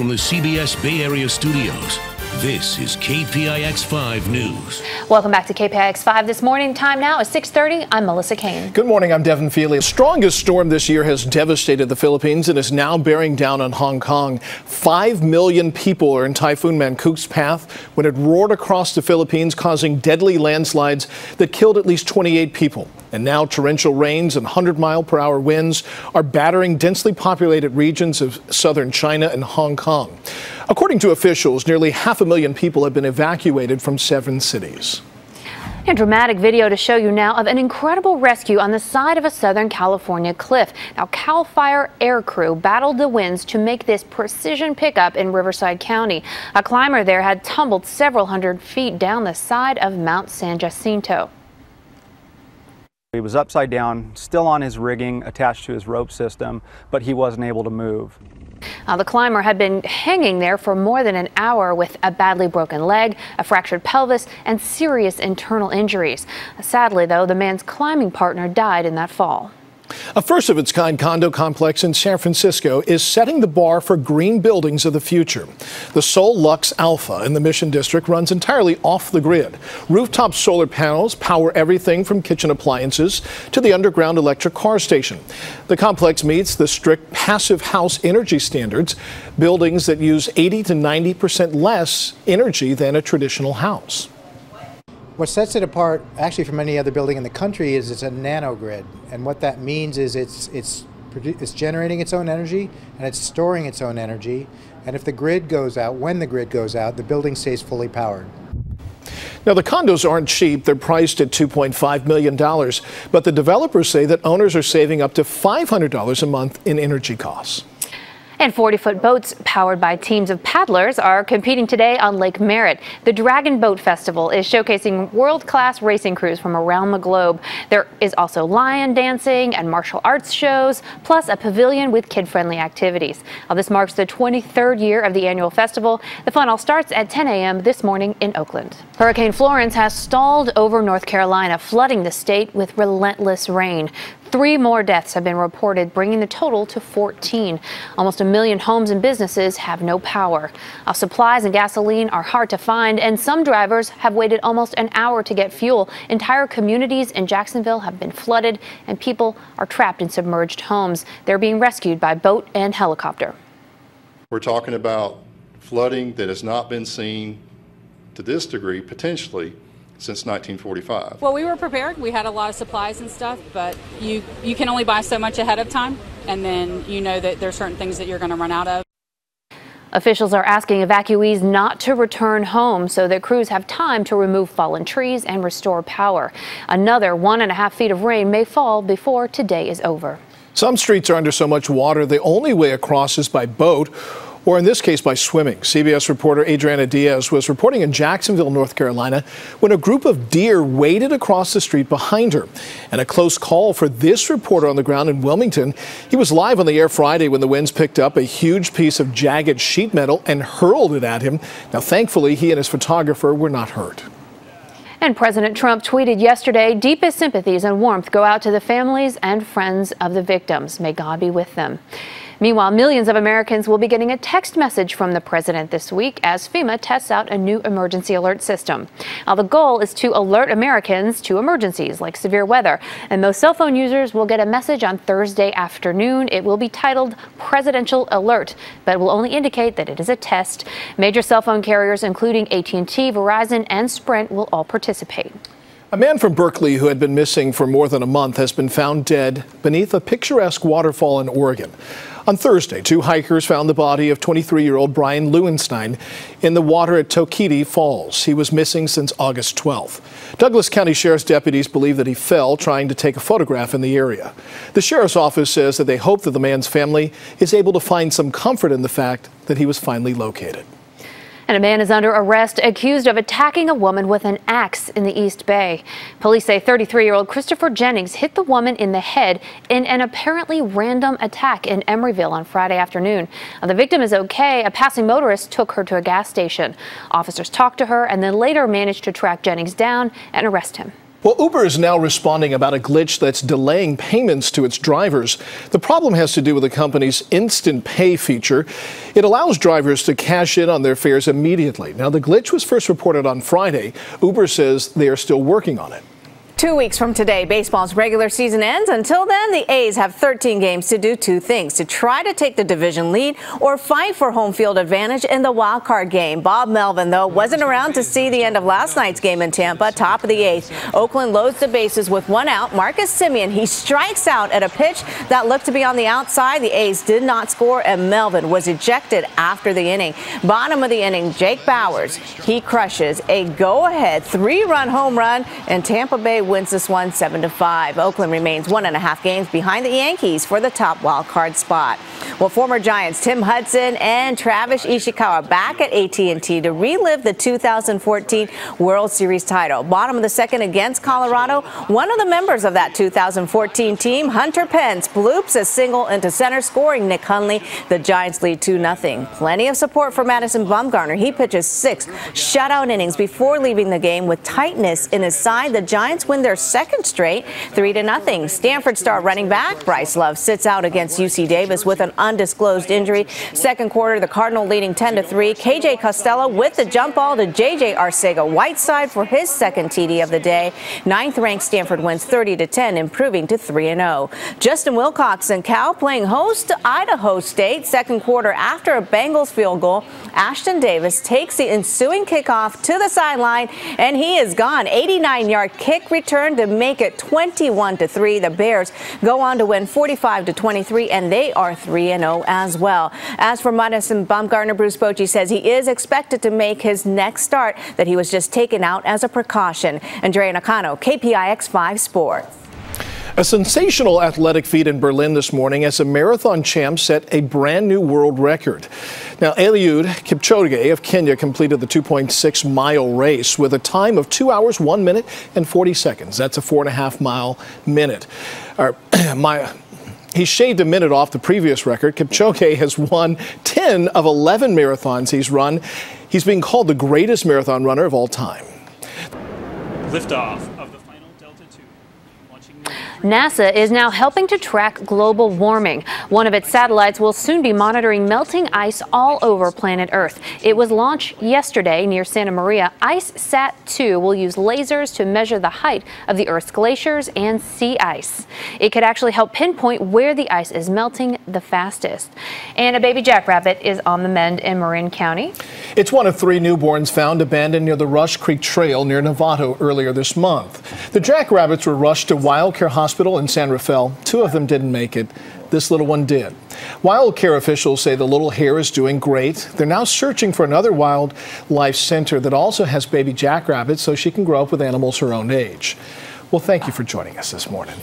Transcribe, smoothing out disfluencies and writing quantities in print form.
from the CBS Bay Area studios, this is KPIX 5 News. Welcome back to KPIX 5 this morning. Time now is 6:30. I'm Melissa Kane. Good morning. I'm Devin Fehely. The strongest storm this year has devastated the Philippines and is now bearing down on Hong Kong. 5 million people are in Typhoon Mangkhut's path when it roared across the Philippines, causing deadly landslides that killed at least 28 people. And now torrential rains and 100-mile-per-hour winds are battering densely populated regions of southern China and Hong Kong. According to officials, nearly 500,000 people have been evacuated from 7 cities. A dramatic video to show you now of an incredible rescue on the side of a Southern California cliff. Now, CAL FIRE air crew battled the winds to make this precision pickup in Riverside County. A climber there had tumbled several hundred feet down the side of Mount San Jacinto. He was upside down, still on his rigging, attached to his rope system, but he wasn't able to move. The climber had been hanging there for more than an hour with a badly broken leg, a fractured pelvis, and serious internal injuries. Sadly, though, the man's climbing partner died in that fall. A first-of-its-kind condo complex in San Francisco is setting the bar for green buildings of the future. The Sol Lux Alpha in the Mission District runs entirely off the grid. Rooftop solar panels power everything from kitchen appliances to the underground electric car station. The complex meets the strict passive house energy standards, buildings that use 80 to 90% less energy than a traditional house. What sets it apart actually from any other building in the country is it's a nanogrid, and what that means is it's generating its own energy and it's storing its own energy, and if the grid goes out, when the grid goes out, the building stays fully powered. Now, the condos aren't cheap. They're priced at $2.5 million, but the developers say that owners are saving up to $500 a month in energy costs. And 40-foot boats powered by teams of paddlers are competing today on Lake Merritt. The Dragon Boat Festival is showcasing world-class racing crews from around the globe. There is also lion dancing and martial arts shows, plus a pavilion with kid-friendly activities. This marks the 23rd year of the annual festival. The fun all starts at 10 a.m. this morning in Oakland. Hurricane Florence has stalled over North Carolina, flooding the state with relentless rain. 3 more deaths have been reported, bringing the total to 14. Almost 1 million homes and businesses have no power. Supplies and gasoline are hard to find, and some drivers have waited almost an hour to get fuel. Entire communities in Jacksonville have been flooded, and people are trapped in submerged homes. They're being rescued by boat and helicopter. We're talking about flooding that has not been seen to this degree, potentially, since 1945. Well, we were prepared. We had a lot of supplies and stuff, but you can only buy so much ahead of time, and then you know that there's certain things that you're going to run out of. Officials are asking evacuees not to return home so that crews have time to remove fallen trees and restore power. Another 1.5 feet of rain may fall before today is over. Some streets are under so much water, the only way across is by boat, or in this case by swimming. CBS reporter Adriana Diaz was reporting in Jacksonville, North Carolina, when a group of deer waded across the street behind her. And a close call for this reporter on the ground in Wilmington. He was live on the air Friday when the winds picked up a huge piece of jagged sheet metal and hurled it at him. Now, thankfully, he and his photographer were not hurt. And President Trump tweeted yesterday, "Deepest sympathies and warmth go out to the families and friends of the victims. May God be with them." Meanwhile, millions of Americans will be getting a text message from the president this week as FEMA tests out a new emergency alert system. Now, the goal is to alert Americans to emergencies like severe weather. And most cell phone users will get a message on Thursday afternoon. It will be titled Presidential Alert, but it will only indicate that it is a test. Major cell phone carriers, including AT&T, Verizon, and Sprint, will all participate. A man from Berkeley who had been missing for more than a month has been found dead beneath a picturesque waterfall in Oregon. On Thursday, 2 hikers found the body of 23-year-old Brian Lewenstein in the water at Tokiti Falls. He was missing since August 12th. Douglas County Sheriff's deputies believe that he fell trying to take a photograph in the area. The sheriff's office says that they hope that the man's family is able to find some comfort in the fact that he was finally located. And a man is under arrest accused of attacking a woman with an axe in the East Bay. Police say 33-year-old Christopher Jennings hit the woman in the head in an apparently random attack in Emeryville on Friday afternoon. The victim is okay. A passing motorist took her to a gas station. Officers talked to her and then later managed to track Jennings down and arrest him. Well, Uber is now responding about a glitch that's delaying payments to its drivers. The problem has to do with the company's instant pay feature. It allows drivers to cash in on their fares immediately. Now, the glitch was first reported on Friday. Uber says they are still working on it. 2 weeks from today, baseball's regular season ends. Until then, the A's have 13 games to do two things: to try to take the division lead or fight for home field advantage in the wild card game. Bob Melvin, though, wasn't around to see the end of last night's game in Tampa. Top of the eighth, Oakland loads the bases with one out. Marcus Semien, he strikes out at a pitch that looked to be on the outside. The A's did not score, and Melvin was ejected after the inning. Bottom of the inning, Jake Bauers, he crushes a go-ahead 3-run home run, and Tampa Bay wins this one 7-5. Oakland remains 1.5 games behind the Yankees for the top wild card spot. Well, former Giants Tim Hudson and Travis Ishikawa back at AT&T to relive the 2014 World Series title. Bottom of the second against Colorado, one of the members of that 2014 team, Hunter Pence, bloops a single into center, scoring Nick Hundley. The Giants lead 2-0. Plenty of support for Madison Bumgarner. He pitches 6 shutout innings before leaving the game with tightness in his side. The Giants win their second straight, 3-0. Stanford star running back Bryce Love sits out against UC Davis with an undisclosed injury. Second quarter, the Cardinal leading 10-3. KJ Costello with the jump ball to JJ Arcega-Whiteside for his second TD of the day. 9th-ranked Stanford wins 30-10, improving to 3-0. Justin Wilcox and Cal playing host to Idaho State. Second quarter, after a Bengals field goal, Ashton Davis takes the ensuing kickoff to the sideline, and he is gone. 89-yard kick return to make it 21-3. The Bears go on to win 45-23, and they are 3-0 as well. As for Madison Bumgarner, Bruce Bochy says he is expected to make his next start, that he was just taken out as a precaution. Andrea Nakano, KPIX 5 Sports. A sensational athletic feat in Berlin this morning as a marathon champ set a brand new world record. Now, Eliud Kipchoge of Kenya completed the 2.6-mile race with a time of 2 hours, 1 minute, and 40 seconds. That's a 4.5-mile minute. He shaved a minute off the previous record. Kipchoge has won 10 of 11 marathons he's run. He's being called the greatest marathon runner of all time. Liftoff of the final Delta II. NASA is now helping to track global warming. One of its satellites will soon be monitoring melting ice all over planet Earth. It was launched yesterday near Santa Maria. IceSat-2 will use lasers to measure the height of the Earth's glaciers and sea ice. It could actually help pinpoint where the ice is melting the fastest. And a baby jackrabbit is on the mend in Marin County. It's one of 3 newborns found abandoned near the Rush Creek Trail near Novato earlier this month. The jackrabbits were rushed to WILDCARE Hospital in San Rafael. 2 of them didn't make it. This little one did. WILDCARE officials say the little hare is doing great. They're now searching for another wildlife center that also has baby jackrabbits so she can grow up with animals her own age. Well, thank you for joining us this morning.